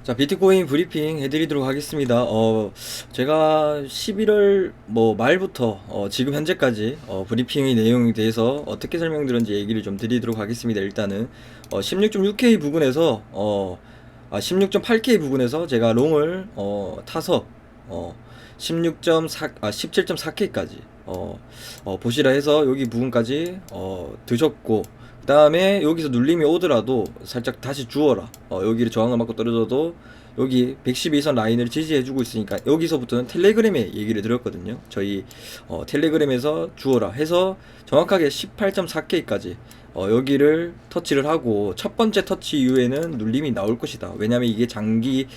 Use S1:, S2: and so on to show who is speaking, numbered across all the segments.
S1: 자, 비트코인 브리핑 해드리도록 하겠습니다. 제가 11월 말부터 지금 현재까지 브리핑의 내용에 대해서 어떻게 설명드렸는지 얘기를 좀 드리도록 하겠습니다. 일단은 16.6K 부근에서 16.8K 부근에서 제가 롱을 타서 17.4K까지 보시라 해서 여기 부분까지 드셨고, 그 다음에 여기서 눌림이 오더라도 살짝 다시 주어라, 여기를 저항을 맞고 떨어져도 여기 112선 라인을 지지해주고 있으니까 여기서부터는 텔레그램에 얘기를 드렸거든요. 저희 텔레그램에서 주어라 해서 정확하게 18.4K까지 여기를 터치를 하고, 첫 번째 터치 이후에는 눌림이 나올 것이다. 왜냐면 이게 장기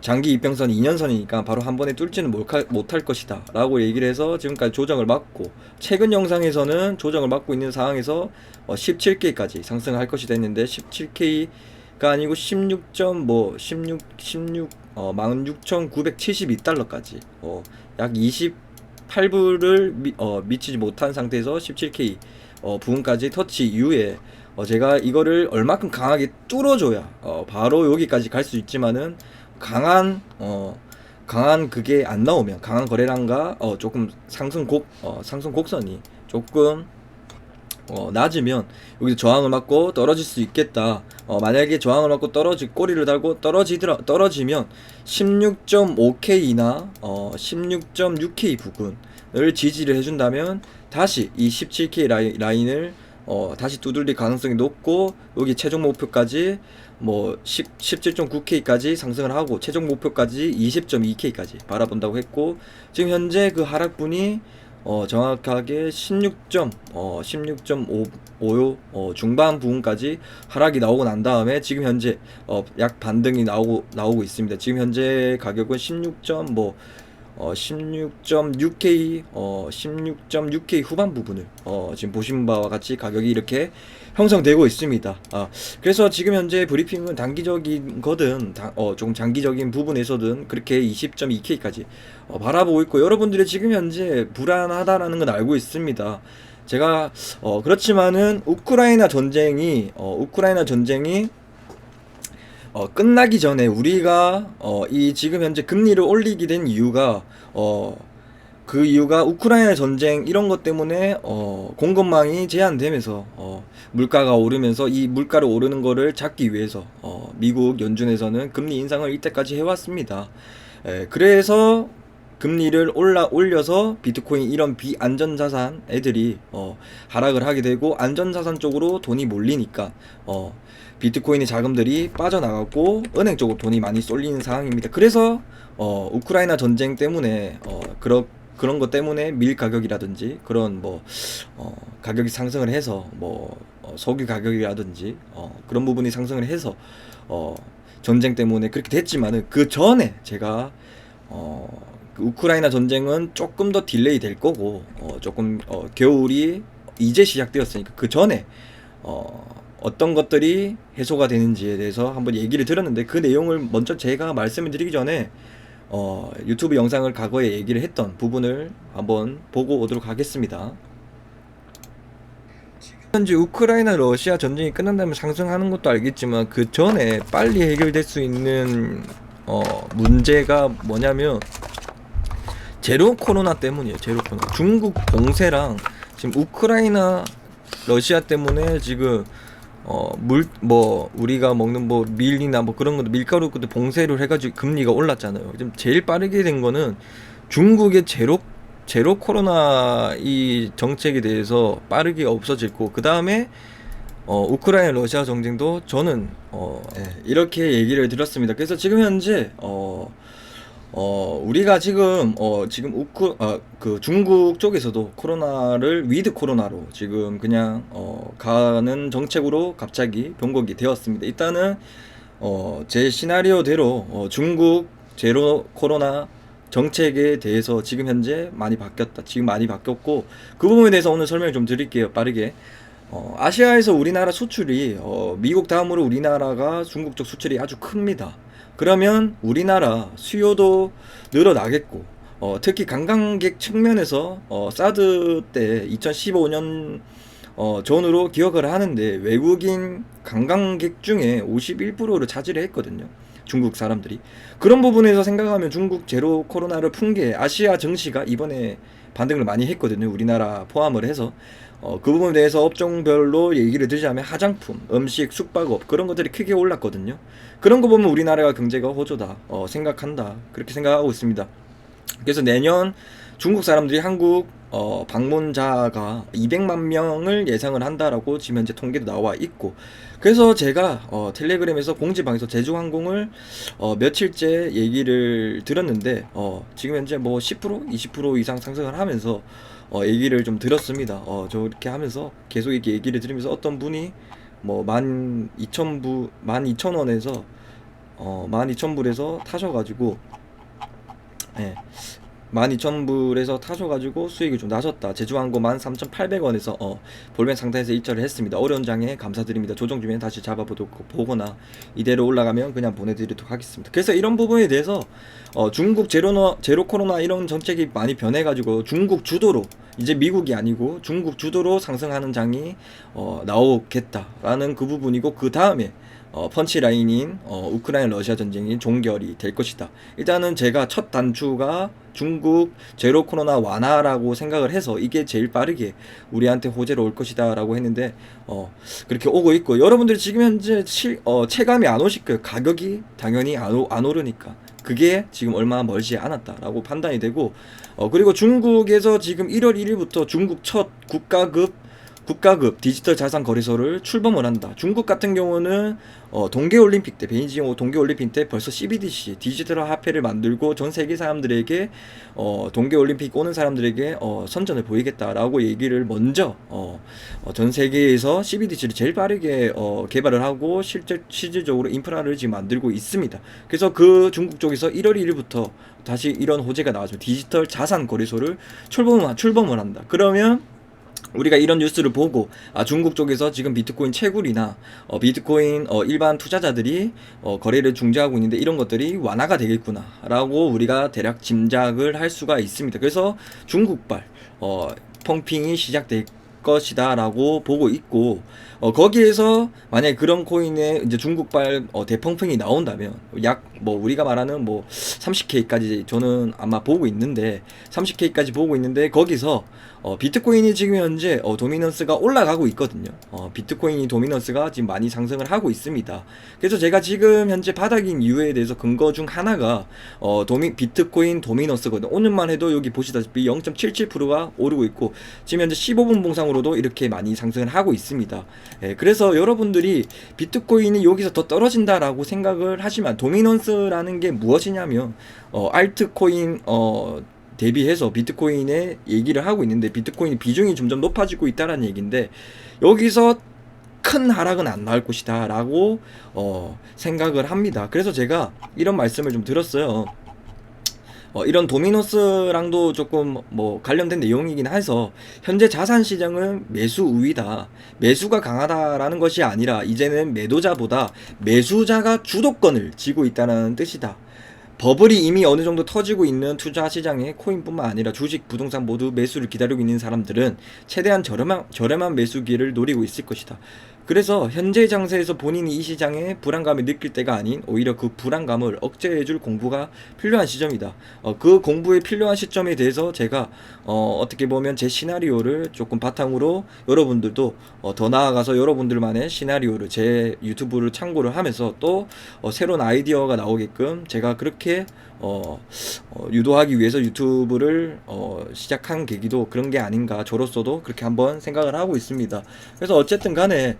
S1: 이평선 2년선이니까 바로 한 번에 뚫지는 못할 것이다 라고 얘기를 해서 지금까지 조정을 막고, 최근 영상에서는 조정을 막고 있는 상황에서 17K까지 상승할 것이다 했는데 17K가 아니고 16.972달러까지 약 28불을 미치지 못한 상태에서 17K 부분까지 터치 이후에 제가 이거를 얼마큼 강하게 뚫어줘야 바로 여기까지 갈 수 있지만은, 강한 그게 안 나오면, 강한 거래량과 조금 상승 곡선이 조금 낮으면 여기서 저항을 맞고 떨어질 수 있겠다. 만약에 저항을 맞고 꼬리를 달고 떨어지면 16.5K나 16.6K 부근을 지지를 해준다면 다시 이 17K 라인을 다시 두들릴 가능성이 높고, 여기 최종 목표까지 17.9K까지 상승을 하고 최종 목표까지 20.2K까지 바라본다고 했고, 지금 현재 그 하락분이 정확하게 16.55 중반 부분까지 하락이 나오고 난 다음에 지금 현재 약 반등이 나오고 있습니다. 지금 현재 가격은 16.6K 16.6K 후반 부분을 지금 보신 바와 같이 가격이 이렇게 형성되고 있습니다. 그래서 지금 현재 브리핑은 단기적인 거든 조금 장기적인 부분에서든 그렇게 20.2K까지 바라보고 있고, 여러분들이 지금 현재 불안하다라는 건 알고 있습니다. 제가 그렇지만은 우크라이나 전쟁이 끝나기 전에 우리가 이 지금 현재 금리를 올리게 된 이유가, 그 이유가 우크라이나 전쟁 이런 것 때문에 공급망이 제한되면서 물가가 오르면서, 이 물가를 오르는 거를 잡기 위해서 미국 연준에서는 금리 인상을 이때까지 해왔습니다. 그래서 금리를 올려서 비트코인 이런 비안전자산 애들이 하락을 하게 되고, 안전자산 쪽으로 돈이 몰리니까 비트코인의 자금들이 빠져나가고 은행 쪽으로 돈이 많이 쏠리는 상황입니다. 그래서 우크라이나 전쟁 때문에 그런 것 때문에 밀 가격이라든지 그런 가격이 상승을 해서 석유 가격이라든지 그런 부분이 상승을 해서 전쟁 때문에 그렇게 됐지만은, 그 전에 제가 그 우크라이나 전쟁은 조금 더 딜레이 될 거고, 조금 겨울이 이제 시작되었으니까 그 전에 어떤 것들이 해소가 되는지에 대해서 한번 얘기를 들었는데, 그 내용을 먼저 제가 말씀을 드리기 전에 유튜브 영상을 과거에 얘기를 했던 부분을 한번 보고 오도록 하겠습니다. 현재 우크라이나 러시아 전쟁이 끝난다면 상승하는 것도 알겠지만, 그 전에 빨리 해결될 수 있는 문제가 뭐냐면 제로 코로나 때문이에요. 제로 코로나. 중국 봉쇄랑 지금 우크라이나 러시아 때문에 지금 우리가 먹는 밀이나 그런 것도, 밀가루 것도 봉쇄를 해가지고 금리가 올랐잖아요. 지금 제일 빠르게 된 거는 중국의 제로 코로나 이 정책에 대해서 빠르게 없어질 거. 그 다음에 우크라이나 러시아 전쟁도 저는 이렇게 얘기를 드렸습니다. 그래서 지금 현재 우리가 지금 그 중국 쪽에서도 코로나를 위드 코로나로 지금 그냥 가는 정책으로 갑자기 변곡이 되었습니다. 일단은 제 시나리오대로 중국 제로 코로나 정책에 대해서 지금 현재 많이 바뀌었다. 지금 많이 바뀌었고, 그 부분에 대해서 오늘 설명 좀 드릴게요. 빠르게. 아시아에서 우리나라 수출이 미국 다음으로 우리나라가 중국 쪽 수출이 아주 큽니다. 그러면 우리나라 수요도 늘어나겠고, 특히 관광객 측면에서 사드 때 2015년 전으로 기억을 하는데 외국인 관광객 중에 51%를 차지를 했거든요. 중국 사람들이. 그런 부분에서 생각하면 중국 제로 코로나를 푼 게 아시아 증시가 이번에 반등을 많이 했거든요. 우리나라 포함을 해서. 그 부분에 대해서 업종별로 얘기를 드리자면 화장품, 음식, 숙박업 그런 것들이 크게 올랐거든요. 그런 거 보면 우리나라가 경제가 호조다 생각한다. 그렇게 생각하고 있습니다. 그래서 내년 중국 사람들이 한국 방문자가 200만 명을 예상을 한다라고 지금 현재 통계도 나와 있고, 그래서 제가 텔레그램에서 공지방에서 제주항공을 며칠째 얘기를 들었는데 지금 현재 뭐 10% 20% 이상 상승을 하면서 얘기를 좀 들었습니다. 저렇게 하면서 계속 이렇게 얘기를 들으면서 어떤 분이 뭐 12,000원에서 12,000불에서 타셔가지고, 예, 12,000불에서 타셔가지고 수익이 좀 나셨다. 제주항공 13,800원에서 볼멘 상태에서 입찰을 했습니다. 어려운 장에 감사드립니다. 조정 주면 다시 보거나 이대로 올라가면 그냥 보내드리도록 하겠습니다. 그래서 이런 부분에 대해서 중국 제로 코로나 이런 정책이 많이 변해가지고 중국 주도로, 이제 미국이 아니고 중국 주도로 상승하는 장이 나오겠다라는 그 부분이고, 그 다음에 펀치라인인 우크라이나 러시아 전쟁이 종결이 될 것이다. 일단은 제가 첫 단추가 중국 제로 코로나 완화라고 생각을 해서 이게 제일 빠르게 우리한테 호재로 올 것이다 라고 했는데 그렇게 오고 있고, 여러분들이 지금 현재 체감이 안 오실 거예요. 가격이 당연히 안 오르니까. 그게 지금 얼마 멀지 않았다라고 판단이 되고, 그리고 중국에서 지금 1월 1일부터 중국 첫 국가급 디지털 자산 거래소를 출범을 한다. 중국 같은 경우는 동계올림픽 때, 베이징 동계올림픽 때 벌써 CBDC 디지털 화폐를 만들고 전 세계 사람들에게 동계올림픽 오는 사람들에게 선전을 보이겠다라고 얘기를 먼저 전 세계에서 CBDC를 제일 빠르게 개발을 하고 실질적으로 인프라를 지금 만들고 있습니다. 그래서 그 중국 쪽에서 1월 1일부터 다시 이런 호재가 나와서 디지털 자산 거래소를 출범을 한다. 그러면 우리가 이런 뉴스를 보고 중국 쪽에서 지금 비트코인 채굴이나 비트코인 일반 투자자들이 거래를 중지하고 있는데 이런 것들이 완화가 되겠구나 라고 우리가 대략 짐작을 할 수가 있습니다. 그래서 중국발 펌핑이 시작될 것이다 라고 보고 있고, 거기에서 만약에 그런 코인에 이제 중국발 대펑핑이 나온다면 뭐 우리가 말하는 뭐 30K까지 저는 아마 보고 있는데, 30K까지 보고 있는데 거기서 비트코인이 지금 현재 도미넌스가 올라가고 있거든요. 비트코인이 도미넌스가 지금 많이 상승을 하고 있습니다. 그래서 제가 지금 현재 바닥인 이유에 대해서 근거 중 하나가 비트코인 도미넌스거든요. 오늘만 해도 여기 보시다시피 0.77%가 오르고 있고, 지금 현재 15분 봉상으로도 이렇게 많이 상승을 하고 있습니다. 그래서 여러분들이 비트코인이 여기서 더 떨어진다라고 생각을 하시면, 도미넌스라는 게 무엇이냐면 알트코인 대비해서 비트코인의 얘기를 하고 있는데, 비트코인 비중이 점점 높아지고 있다는 얘기인데, 여기서 큰 하락은 안 나올 것이다 라고 생각을 합니다. 그래서 제가 이런 말씀을 좀 들었어요. 이런 도미노스랑도 조금 뭐 관련된 내용이긴 해서, 현재 자산 시장은 매수 우위다, 매수가 강하다라는 것이 아니라 이제는 매도자보다 매수자가 주도권을 쥐고 있다는 뜻이다. 버블이 이미 어느 정도 터지고 있는 투자 시장에 코인뿐만 아니라 주식, 부동산 모두 매수를 기다리고 있는 사람들은 최대한 저렴한 매수 기회를 노리고 있을 것이다. 그래서 현재 장세에서 본인이 이 시장에 불안감을 느낄 때가 아닌 오히려 그 불안감을 억제해줄 공부가 필요한 시점이다. 그 공부에 필요한 시점에 대해서 제가 어떻게 보면 제 시나리오를 조금 바탕으로 여러분들도 더 나아가서 여러분들만의 시나리오를 제 유튜브를 참고를 하면서 또 새로운 아이디어가 나오게끔 제가 그렇게 유도하기 위해서 유튜브를 시작한 계기도 그런 게 아닌가, 저로서도 그렇게 한번 생각을 하고 있습니다. 그래서 어쨌든 간에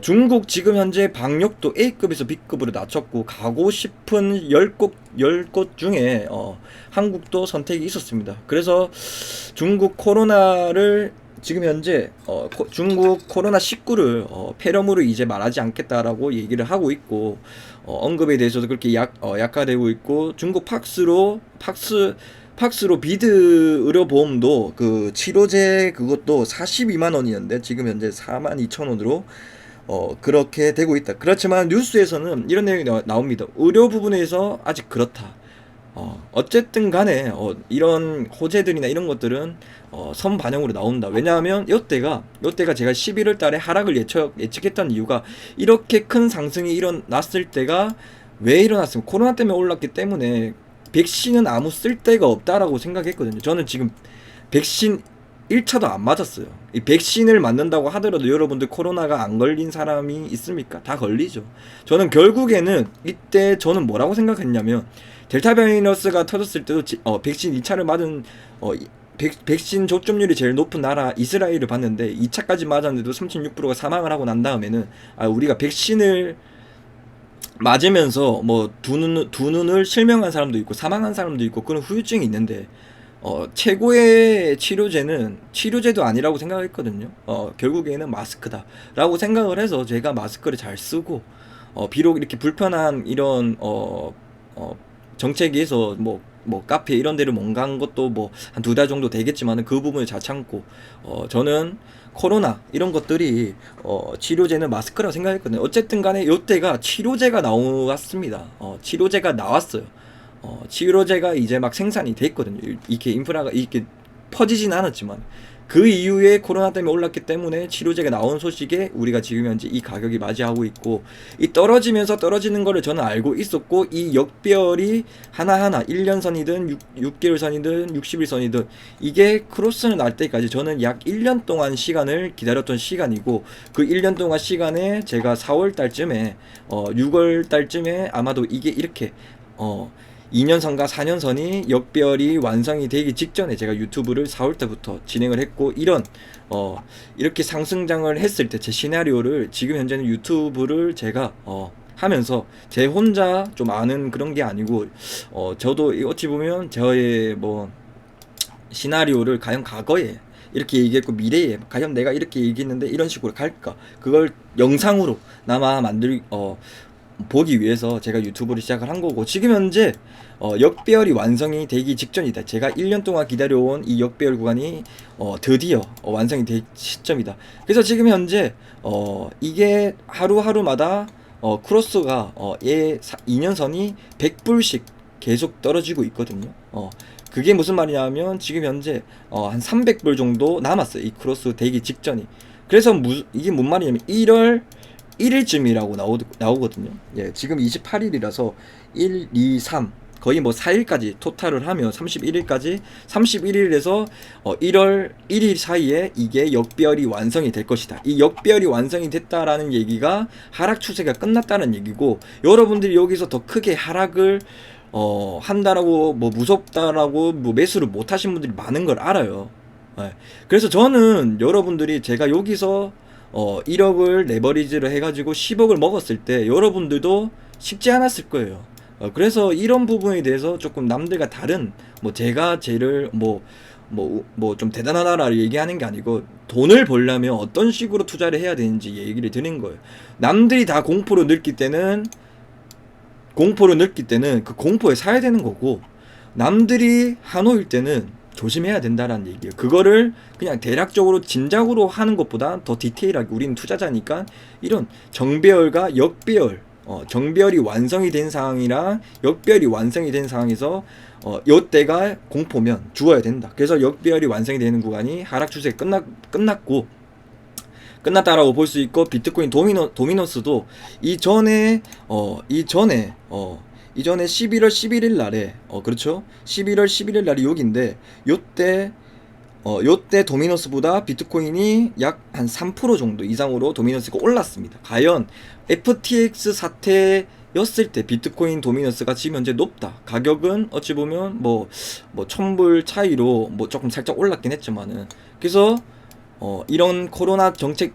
S1: 중국 지금 현재 방역도 A급에서 B급으로 낮췄고, 가고 싶은 10곳 중에 한국도 선택이 있었습니다. 그래서 중국 코로나를 지금 현재 중국 코로나19를 폐렴으로 이제 말하지 않겠다라고 얘기를 하고 있고, 언급에 대해서도 그렇게 약화되고 있고, 중국 팍스로 비드 의료보험도 그 치료제 그것도 42만 원이었는데 지금 현재 42,000원으로 그렇게 되고 있다. 그렇지만 뉴스에서는 이런 내용이 나옵니다. 의료 부분에서 아직 그렇다. 어쨌든 간에 이런 호재들이나 이런 것들은 선반영으로 나온다. 왜냐하면 요때가 제가 11월 달에 하락을 예측했던 이유가 이렇게 큰 상승이 일어났을 때가 왜 일어났으면 코로나 때문에 올랐기 때문에 백신은 아무 쓸데가 없다라고 생각했거든요. 저는 지금 백신 1차도 안 맞았어요. 이 백신을 맞는다고 하더라도 여러분들 코로나가 안 걸린 사람이 있습니까? 다 걸리죠. 저는 결국에는 이때 저는 뭐라고 생각했냐면 델타 바이러스가 터졌을 때도 백신 2차를 맞은 백신 접종률이 제일 높은 나라 이스라엘을 봤는데 2차까지 맞았는데도 36%가 사망을 하고 난 다음에는 우리가 백신을 맞으면서 뭐 두 눈을 실명한 사람도 있고 사망한 사람도 있고 그런 후유증이 있는데 최고의 치료제는 치료제도 아니라고 생각했거든요. 결국에는 마스크다라고 생각을 해서 제가 마스크를 잘 쓰고 비록 이렇게 불편한 이런 정책에서 뭐 카페 이런 데를 못 간 것도 뭐 한 2달 정도 되겠지만은 그 부분을 잘 참고 저는 코로나 이런 것들이 치료제는 마스크라고 생각했거든요. 어쨌든 간에 요때가 치료제가 나왔습니다. 치료제가 나왔어요. 치료제가 이제 막 생산이 됐거든요. 이렇게 인프라가 이렇게 퍼지진 않았지만 그 이후에 코로나 때문에 올랐기 때문에 치료제가 나온 소식에 우리가 지금 현재 이 가격이 맞이하고 있고 이 떨어지면서 떨어지는 거를 저는 알고 있었고 이 역별이 하나하나 1년 선이든 6개월 선이든 60일 선이든 이게 크로스는 날 때까지 저는 약 1년 동안 시간을 기다렸던 시간이고 그 1년 동안 시간에 제가 4월 달쯤에 6월 달쯤에 아마도 이게 이렇게 2년선과 4년선이 역별이 완성이 되기 직전에 제가 유튜브를 4월 때부터 진행을 했고 이렇게 상승장을 했을 때 제 시나리오를 지금 현재는 유튜브를 제가 하면서 제 혼자 좀 아는 그런 게 아니고 저도 어찌 보면 저의 뭐 시나리오를 과연 과거에 이렇게 얘기했고 미래에 과연 내가 이렇게 얘기했는데 이런 식으로 갈까 그걸 영상으로 남아 보기 위해서 제가 유튜브를 시작을 한 거고 지금 현재 역배열이 완성이 되기 직전이다. 제가 1년 동안 기다려온 이 역배열 구간이 드디어 완성이 될 시점이다. 그래서 지금 현재 이게 하루하루마다 크로스가 2년선이 100불씩 계속 떨어지고 있거든요. 그게 무슨 말이냐면 지금 현재 한 300불 정도 남았어요. 이 크로스 되기 직전이. 그래서 이게 뭔 말이냐면 1월 1일쯤이라고 나오거든요. 예, 지금 28일이라서 1, 2, 3 거의 뭐 4일까지 토탈을 하면 31일까지 31일에서 1월 1일 사이에 이게 역별이 완성이 될 것이다. 이 역별이 완성이 됐다라는 얘기가 하락 추세가 끝났다는 얘기고 여러분들이 여기서 더 크게 하락을 한다라고 뭐 무섭다라고 뭐 매수를 못 하신 분들이 많은 걸 알아요. 예. 그래서 저는 여러분들이 제가 여기서 1억을 레버리지를 해가지고 10억을 먹었을 때 여러분들도 쉽지 않았을 거예요. 그래서 이런 부분에 대해서 조금 남들과 다른 뭐 제가 쟤를 뭐 좀 대단하다라 얘기하는 게 아니고 돈을 벌려면 어떤 식으로 투자를 해야 되는지 얘기를 드린 거예요. 남들이 다 공포로 느낄 때는 그 공포에 사야 되는 거고 남들이 한호일 때는 조심해야 된다라는 얘기예요. 그거를 그냥 대략적으로 진작으로 하는 것보다 더 디테일하게 우리는 투자자니까 이런 정배열과 역배열 정배열이 완성이 된 상황이랑 역배열이 완성이 된 상황에서 요때가 공포면 죽어야 된다. 그래서 역배열이 완성이 되는 구간이 하락 추세 끝났다라고 볼 수 있고 비트코인 도미노스도 이전에 11월 11일 날에 그렇죠? 11월 11일 날이 여기인데 요때 도미노스보다 비트코인이 약 한 3% 정도 이상으로 도미노스가 올랐습니다. 과연 FTX 사태였을 때 비트코인 도미노스가 지금 현재 높다. 가격은 어찌 보면 뭐 1000불 차이로 뭐 조금 살짝 올랐긴 했지만은 그래서 이런 코로나 정책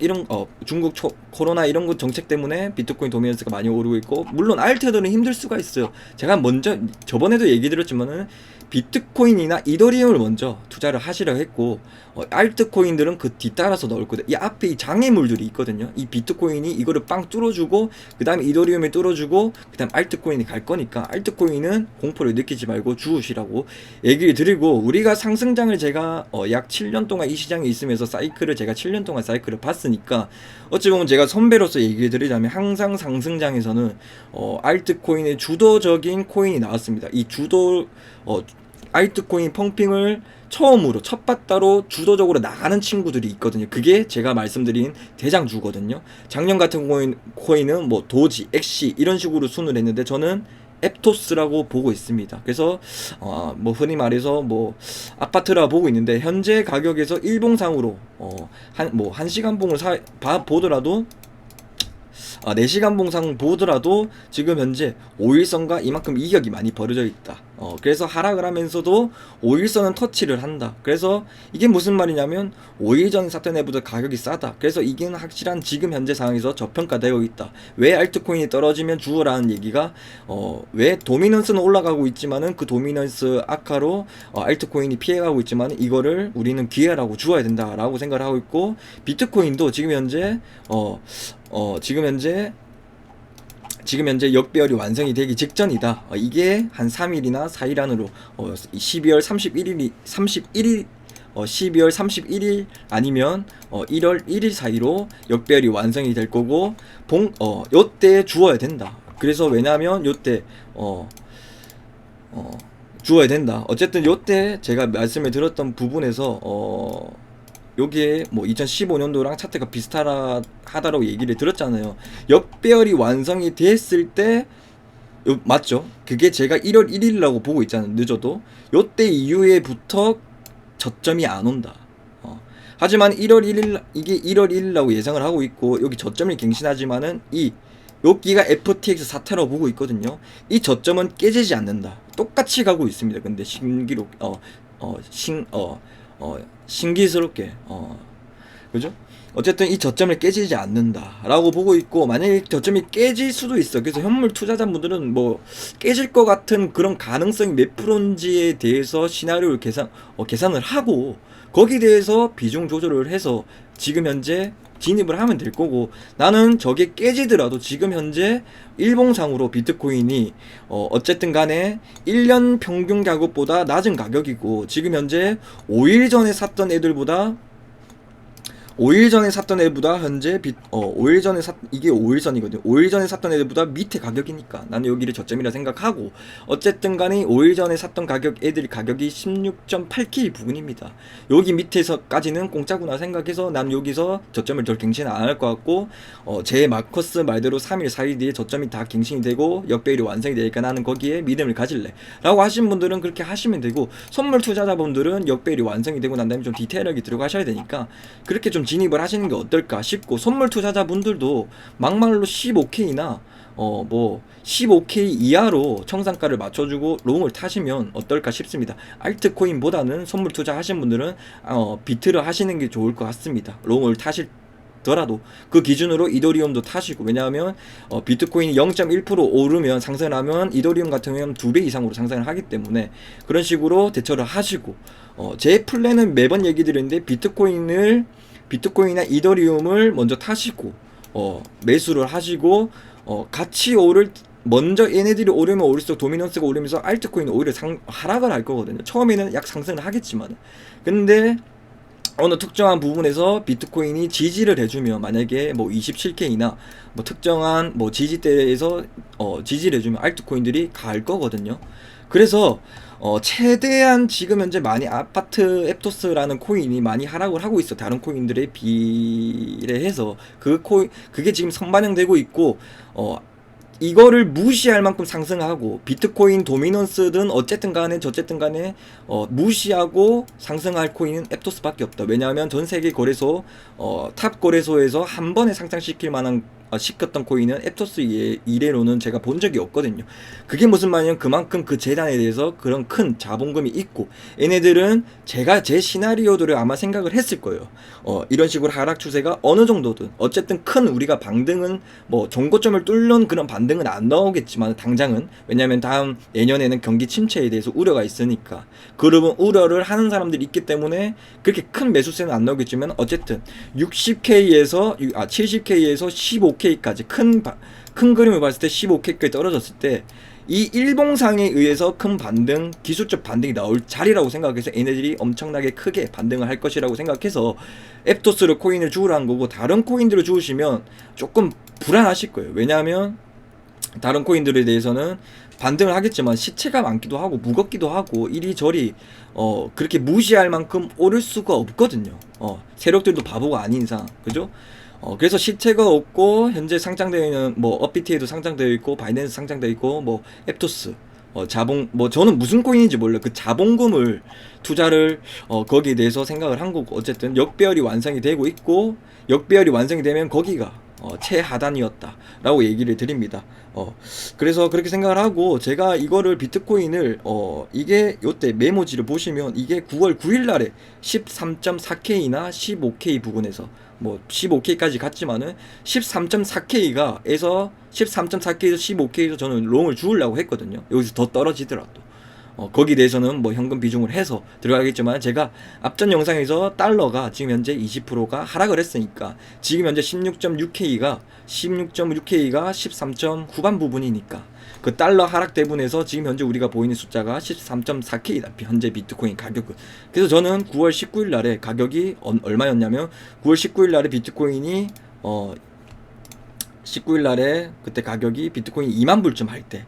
S1: 중국 코로나 이런 것 정책 때문에 비트코인 도미넌스가 많이 오르고 있고 물론 알트들은 힘들 수가 있어요. 제가 저번에도 얘기 드렸지만은 비트코인이나 이더리움을 먼저 투자를 하시라고 했고 알트코인들은 그 뒤따라서 나올 거다. 이 앞에 이 장애물들이 있거든요. 이 비트코인이 이거를 빵 뚫어주고 그 다음에 이더리움이 뚫어주고 그 다음 알트코인이 갈 거니까 알트코인은 공포를 느끼지 말고 주우시라고 얘기를 드리고 우리가 상승장을 제가 약 7년 동안 이 시장에 있으면서 쌓이게 사이클을 제가 7년 동안 사이클을 봤으니까 어찌 보면 제가 선배로서 얘기를 드리자면 항상 상승장에서는 알트코인의 주도적인 코인이 나왔습니다. 이 주도 알트코인 펌핑을 처음으로 첫 바따로 주도적으로 나가는 친구들이 있거든요. 그게 제가 말씀드린 대장주거든요. 작년 같은 코인은 뭐 도지, 엑시 이런 식으로 순을 했는데 저는 앱토스라고 보고 있습니다. 그래서 뭐 흔히 말해서 뭐 아파트라 보고 있는데 현재 가격에서 일봉상으로 한 시간 봉을 보더라도 4시간 봉상 보더라도 지금 현재 5일선과 이만큼 이격이 많이 벌어져 있다. 그래서 하락을 하면서도 5일선은 터치를 한다. 그래서 이게 무슨 말이냐면 5일 전에 샀던 애보다 가격이 싸다. 그래서 이게 확실한 지금 현재 상황에서 저평가되고 있다. 왜 알트코인이 떨어지면 주어라는 얘기가 왜 도미넌스는 올라가고 있지만은 그 도미넌스 악화로 알트코인이 피해가고 있지만 이거를 우리는 기회라고 주어야 된다라고 생각을 하고 있고, 비트코인도 지금 현재 지금 현재 역배열이 완성이 되기 직전이다. 이게 한 3일이나 4일 안으로 12월 31일 아니면 1월 1일 사이로 역배열이 완성이 될 거고, 요때 주어야 된다. 그래서 왜냐면 요때 주어야 된다. 어쨌든 요때 제가 말씀을 드렸던 부분에서 여기에 뭐 2015년도랑 차트가 비슷하다라고 얘기를 들었잖아요. 역배열이 완성이 됐을 때 맞죠? 그게 제가 1월 1일이라고 보고 있잖아요. 늦어도 요때 이후에부터 저점이 안 온다. 하지만 1월 1일 이게 1월 1일이라고 예상을 하고 있고, 여기 저점을 갱신하지만은 여기가 FTX 사태라고 보고 있거든요. 이 저점은 깨지지 않는다. 똑같이 가고 있습니다. 근데 신기스럽게 그죠? 어쨌든 이 저점을 깨지지 않는다라고 보고 있고, 만약에 저점이 깨질 수도 있어. 그래서 현물 투자자분들은 뭐 깨질 것 같은 그런 가능성이 몇 프로인지에 대해서 시나리오를 계산을 하고 거기에 대해서 비중 조절을 해서 지금 현재 진입을 하면 될 거고, 나는 저게 깨지더라도 지금 현재 일봉상으로 비트코인이 어쨌든 간에 1년 평균 가격보다 낮은 가격이고, 지금 현재 5일 전에 샀던 애들보다 현재 이게 5일선이거든요. 5일 전에 샀던 애들보다 밑에 가격이니까 나는 여기를 저점이라 생각하고, 어쨌든 간에 5일 전에 샀던 애들 가격이 16.8K 부근입니다. 여기 밑에서까지는 공짜구나 생각해서 난 여기서 저점을 덜 갱신 안 할 것 같고, 제 마커스 말대로 3일 4일 뒤에 저점이 다 갱신이 되고 역배율이 완성이 되니까 나는 거기에 믿음을 가질래 라고 하신 분들은 그렇게 하시면 되고, 선물 투자자분들은 역배율이 완성이 되고 난 다음에 좀 디테일하게 들어가셔야 되니까 그렇게 좀 진입을 하시는 게 어떨까 싶고, 선물 투자자분들도 막말로 15K나 뭐 15K 이하로 청산가를 맞춰주고 롱을 타시면 어떨까 싶습니다. 알트코인보다는 선물 투자 하신 분들은 비트를 하시는 게 좋을 것 같습니다. 롱을 타시더라도 그 기준으로 이더리움도 타시고, 왜냐하면 비트코인이 0.1% 오르면 상승을 하면 이더리움 같은 경우는 2배 이상으로 상승을 하기 때문에 그런 식으로 대처를 하시고, 제 플랜은 매번 얘기 드리는데 비트코인이나 이더리움을 먼저 타시고 매수를 하시고, 같이 먼저 얘네들이 오르면 오를수록 도미넌스가 오르면서 알트코인은 오히려 하락을 할 거거든요. 처음에는 약 상승을 하겠지만, 근데 어느 특정한 부분에서 비트코인이 지지를 해주면, 만약에 뭐 27K나 뭐 특정한 뭐 지지대에서 지지를 해주면 알트코인들이 갈 거거든요. 그래서 최대한 지금 현재 많이 아파트 앱토스라는 코인이 많이 하락을 하고 있어. 다른 코인들에 비례해서 그게 지금 선반영되고 있고, 이거를 무시할 만큼 상승하고, 비트코인 도미넌스든 어쨌든 간에 무시하고 상승할 코인은 앱토스밖에 없다. 왜냐하면 전 세계 거래소 탑 거래소에서 한 번에 상장시킬 만한 시켰던 코인은 앱토스 이래로는 제가 본 적이 없거든요. 그게 무슨 말이냐면 그만큼 그 재단에 대해서 그런 큰 자본금이 있고, 얘네들은 제가 제 시나리오들을 아마 생각을 했을 거예요. 이런 식으로 하락 추세가 어느 정도든 어쨌든 큰 우리가 반등은 뭐 정고점을 뚫는 그런 반등은 안 나오겠지만 당장은, 왜냐면 다음 내년에는 경기 침체에 대해서 우려가 있으니까 그런 우려를 하는 사람들이 있기 때문에 그렇게 큰 매수세는 안 나오겠지만, 어쨌든 70K에서 70K에서 15K까지 큰 그림을 봤을 때 15K까지 떨어졌을 때 이 일봉상에 의해서 큰 반등, 기술적 반등이 나올 자리라고 생각해서 얘네들이 엄청나게 크게 반등을 할 것이라고 생각해서 앱토스를 코인을 주우라는 거고, 다른 코인들을 주우시면 조금 불안하실 거예요. 왜냐하면 다른 코인들에 대해서는 반등을 하겠지만 시체가 많기도 하고 무겁기도 하고 이리저리 그렇게 무시할 만큼 오를 수가 없거든요. 세력들도 바보가 아닌 이상, 그죠? 그래서 시체가 없고 현재 상장되어 있는 뭐 업비트에도 상장되어 있고 바이낸스 상장되어 있고 뭐 앱토스 자본, 뭐 저는 무슨 코인인지 몰라요. 그 자본금을 투자를 거기에 대해서 생각을 한 거고, 어쨌든 역배열이 완성이 되고 있고, 역배열이 완성이 되면 거기가 최하단이었다라고 얘기를 드립니다. 그래서 그렇게 생각을 하고, 제가 이거를 비트코인을 이게 요때 메모지를 보시면 이게 9월 9일 날에 13.4K나 15K 부근에서 뭐 15K까지 갔지만은 13.4K가 에서 13.4K에서 15K에서 저는 롱을 주우려고 했거든요. 여기서 더 떨어지더라도. 거기에 대해서는 뭐 현금 비중을 해서 들어가겠지만, 제가 앞전 영상에서 달러가 지금 현재 20%가 하락을 했으니까 지금 현재 16.6K가 13. 후반 부분이니까 그 달러 하락 대분에서 지금 현재 우리가 보이는 숫자가 13.4K다 현재 비트코인 가격은. 그래서 저는 9월 19일 날에 가격이 얼마였냐면, 9월 19일 날에 비트코인이 19일 날에 그때 가격이 비트코인 2만 불쯤 할 때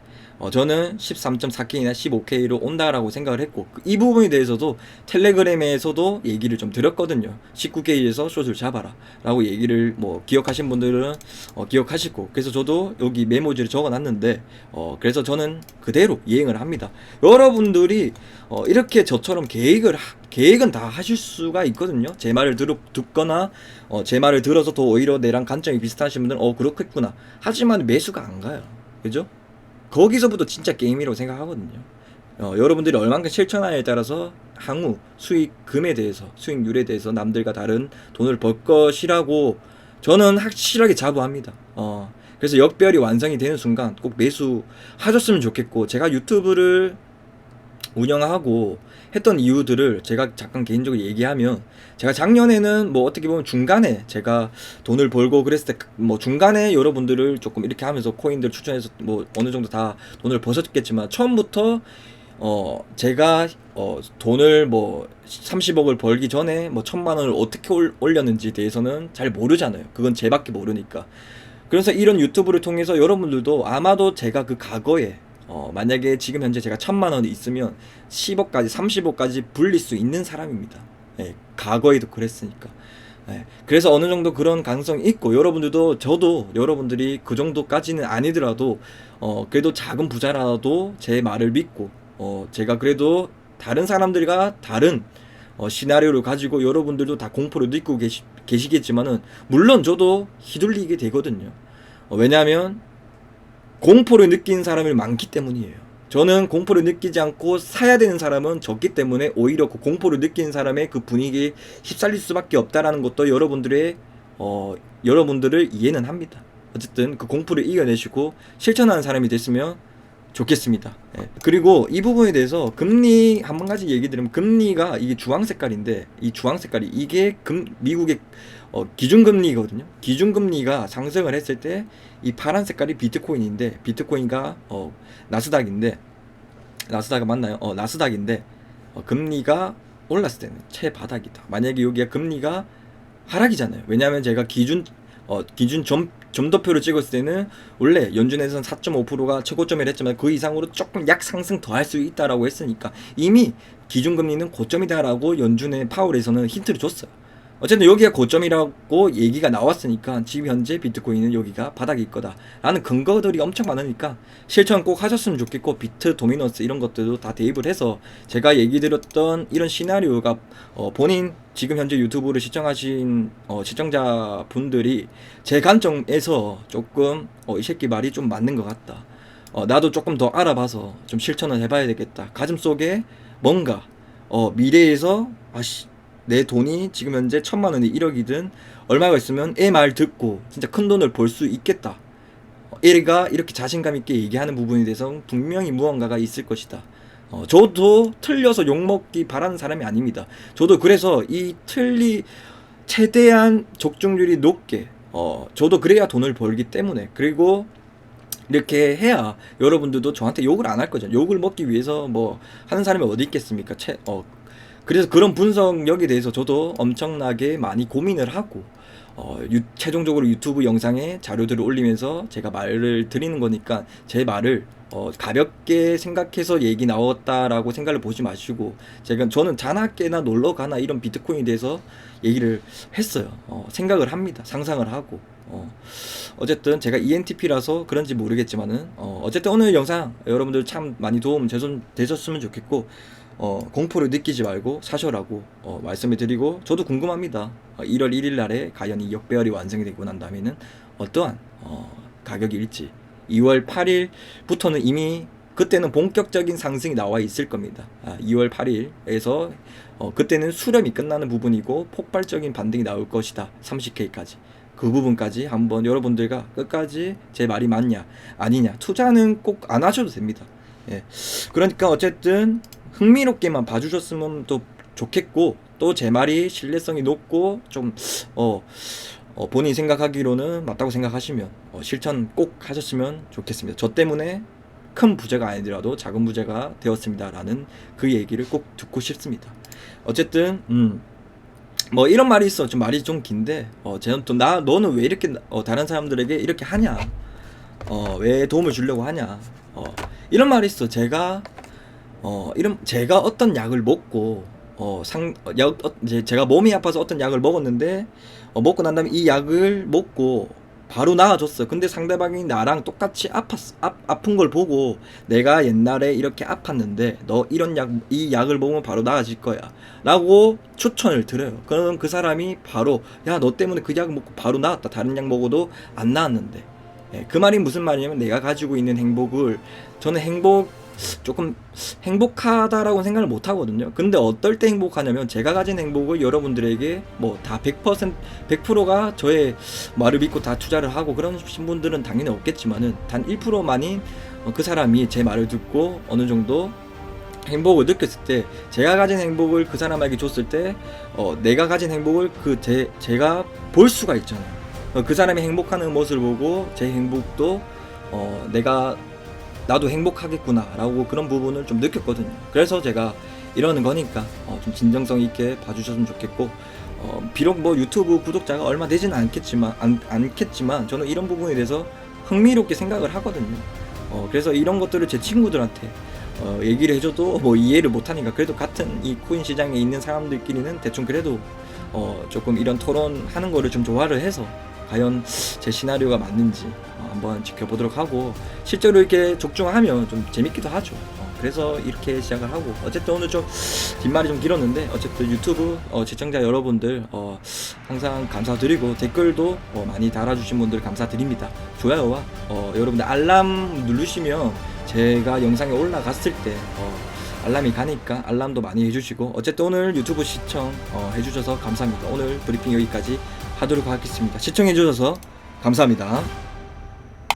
S1: 저는 13.4K나 15K로 온다라고 생각을 했고, 이 부분에 대해서도 텔레그램에서도 얘기를 좀 드렸거든요. 19K에서 숏을 잡아라 라고 얘기를 뭐 기억하신 분들은 기억하시고, 그래서 저도 여기 메모지를 적어놨는데 그래서 저는 그대로 이행을 합니다. 여러분들이 이렇게 저처럼 계획은 다 하실 수가 있거든요. 제 말을 듣거나 제 말을 들어서 더 오히려 내랑 관점이 비슷하신 분들은 그렇겠구나 하지만 매수가 안 가요. 그죠? 거기서부터 진짜 게임이라고 생각하거든요. 여러분들이 얼만큼 실천하냐에 따라서 향후 수익금에 대해서, 수익률에 대해서 남들과 다른 돈을 벌 것이라고 저는 확실하게 자부합니다. 그래서 역별이 완성이 되는 순간 꼭 매수하셨으면 좋겠고, 제가 유튜브를 운영하고 했던 이유들을 제가 잠깐 개인적으로 얘기하면, 제가 작년에는 뭐 어떻게 보면 중간에 제가 돈을 벌고 그랬을 때 뭐 중간에 여러분들을 조금 이렇게 하면서 코인들 추천해서 뭐 어느 정도 다 돈을 버셨겠지만, 처음부터 제가 돈을 뭐 30억을 벌기 전에 뭐 1000만 원을 어떻게 올렸는지에 대해서는 잘 모르잖아요. 그건 제밖에 모르니까. 그래서 이런 유튜브를 통해서 여러분들도 아마도 제가 그 과거에 만약에 지금 현재 제가 1000만 원이 있으면 10억까지 30억까지 불릴 수 있는 사람입니다. 예, 과거에도 그랬으니까. 예, 그래서 어느 정도 그런 가능성이 있고, 여러분들도 저도 여러분들이 그 정도까지는 아니더라도 그래도 작은 부자라도 제 말을 믿고 제가 그래도 다른 사람들과 다른 시나리오를 가지고 여러분들도 다 공포를 느끼고 계시겠지만은 물론 저도 휘둘리게 되거든요. 왜냐하면 공포를 느낀 사람이 많기 때문이에요. 저는 공포를 느끼지 않고 사야 되는 사람은 적기 때문에 오히려 그 공포를 느끼는 사람의 그 분위기에 휩쓸릴 수밖에 없다라는 것도 여러분들을 이해는 합니다. 어쨌든 그 공포를 이겨내시고 실천하는 사람이 됐으면 좋겠습니다. 예. 그리고 이 부분에 대해서 금리 한 가지 얘기 드리면, 금리가 이게 주황 색깔인데, 이 주황 색깔이 이게 미국의 기준금리거든요. 기준금리가 상승을 했을 때 이 파란 색깔이 비트코인인데, 비트코인가 나스닥인데, 나스닥 맞나요? 나스닥인데 금리가 올랐을 때는 최바닥이다. 만약에 여기가 금리가 하락이잖아요. 왜냐하면 제가 기준 점도표를 찍었을 때는 원래 연준에서는 4.5%가 최고점이라 했지만 그 이상으로 조금 약 상승 더 할 수 있다라고 했으니까 이미 기준금리는 고점이다라고 연준의 파월에서는 힌트를 줬어요. 어쨌든 여기가 고점이라고 얘기가 나왔으니까 지금 현재 비트코인은 여기가 바닥일 거다 라는 근거들이 엄청 많으니까 실천 꼭 하셨으면 좋겠고, 비트 도미넌스 이런 것들도 다 대입을 해서 제가 얘기 드렸던 이런 시나리오가 본인 지금 현재 유튜브를 시청하신 시청자분들이 제 관점에서 조금 이 새끼 말이 좀 맞는 것 같다, 나도 조금 더 알아봐서 좀 실천을 해봐야 되겠다, 가슴속에 뭔가 미래에서 내 돈이 지금 현재 1000만 원이 1억이든 얼마가 있으면 애 말 듣고 진짜 큰 돈을 벌 수 있겠다, 애가 이렇게 자신감 있게 얘기하는 부분에 대해서 분명히 무언가가 있을 것이다. 저도 틀려서 욕먹기 바라는 사람이 아닙니다. 저도 그래서 최대한 적중률이 높게 저도 그래야 돈을 벌기 때문에, 그리고 이렇게 해야 여러분들도 저한테 욕을 안 할 거잖아요. 욕을 먹기 위해서 뭐 하는 사람이 어디 있겠습니까? 그래서 그런 분석력에 대해서 저도 엄청나게 많이 고민을 하고 최종적으로 유튜브 영상에 자료들을 올리면서 제가 말을 드리는 거니까 제 말을 가볍게 생각해서 얘기 나왔다라고 생각을 보지 마시고, 저는 자나깨나 놀러 가나 이런 비트코인에 대해서 얘기를 했어요. 생각을 합니다. 상상을 하고. 어쨌든 제가 ENTP라서 그런지 모르겠지만은 어쨌든 오늘 영상 여러분들 참 많이 도움 되셨으면 좋겠고, 공포를 느끼지 말고 사셔라고 말씀을 드리고, 저도 궁금합니다. 1월 1일 날에 과연 이 역배열이 완성이 되고 난 다음에는 어떠한 가격일지. 2월 8일부터는 이미 그때는 본격적인 상승이 나와 있을 겁니다. 2월 8일에서 그때는 수렴이 끝나는 부분이고 폭발적인 반등이 나올 것이다. 30K까지. 그 부분까지 한번 여러분들과 끝까지 제 말이 맞냐 아니냐, 투자는 꼭 안 하셔도 됩니다. 예. 그러니까 어쨌든 흥미롭게만 봐주셨으면 또 좋겠고, 또 제 말이 신뢰성이 높고 좀 본인이 생각하기로는 맞다고 생각하시면 실천 꼭 하셨으면 좋겠습니다. 저 때문에 큰 부재가 아니더라도 작은 부재가 되었습니다 라는 그 얘기를 꼭 듣고 싶습니다. 어쨌든 뭐 이런 말이 있어. 좀 말이 좀 긴데 쟤는 또 너는 왜 이렇게 다른 사람들에게 이렇게 하냐, 왜 도움을 주려고 하냐, 이런 말이 있어. 제가 어떤 약을 먹고 제가 몸이 아파서 어떤 약을 먹었는데 먹고 난 다음에 이 약을 먹고 바로 나아졌어. 근데 상대방이 나랑 똑같이 아픈 걸 보고 내가 옛날에 이렇게 아팠는데 너 이 약을 먹으면 바로 나아질 거야 라고 추천을 드려요. 그럼 그 사람이 바로 야, 너 때문에 그 약을 먹고 바로 나았다. 다른 약 먹어도 안 나았는데. 그 말이 무슨 말이냐면, 내가 가지고 있는 행복을, 저는 조금 행복하다라고 생각을 못 하거든요. 근데 어떨 때 행복하냐면, 제가 가진 행복을 여러분들에게 뭐 다 100%가 저의 말을 믿고 다 투자를 하고 그러신 분들은 당연히 없겠지만은 단 1%만이 그 사람이 제 말을 듣고 어느 정도 행복을 느꼈을 때, 제가 가진 행복을 그 사람에게 줬을 때 내가 가진 행복을 제가 볼 수가 있잖아요. 그 사람이 행복하는 모습을 보고 제 행복도 나도 행복하겠구나 라고 그런 부분을 좀 느꼈거든요. 그래서 제가 이러는 거니까 좀 진정성 있게 봐주셨으면 좋겠고, 비록 뭐 유튜브 구독자가 얼마 되지는 않겠지만 저는 이런 부분에 대해서 흥미롭게 생각을 하거든요. 그래서 이런 것들을 제 친구들한테 얘기를 해줘도 뭐 이해를 못하니까, 그래도 같은 이 코인 시장에 있는 사람들끼리는 대충 그래도 조금 이런 토론하는 거를 좀 좋아를 해서 과연 제 시나리오가 맞는지 한번 지켜보도록 하고, 실제로 이렇게 적중하면 좀 재밌기도 하죠. 그래서 이렇게 시작을 하고, 어쨌든 오늘 좀 뒷말이 좀 길었는데 어쨌든 유튜브 시청자 여러분들 항상 감사드리고, 댓글도 많이 달아주신 분들 감사드립니다. 좋아요와 여러분들 알람 누르시면 제가 영상이 올라갔을 때 알람이 가니까 알람도 많이 해주시고, 어쨌든 오늘 유튜브 시청 해주셔서 감사합니다. 오늘 브리핑 여기까지 하도록 하겠습니다. 시청해주셔서 감사합니다.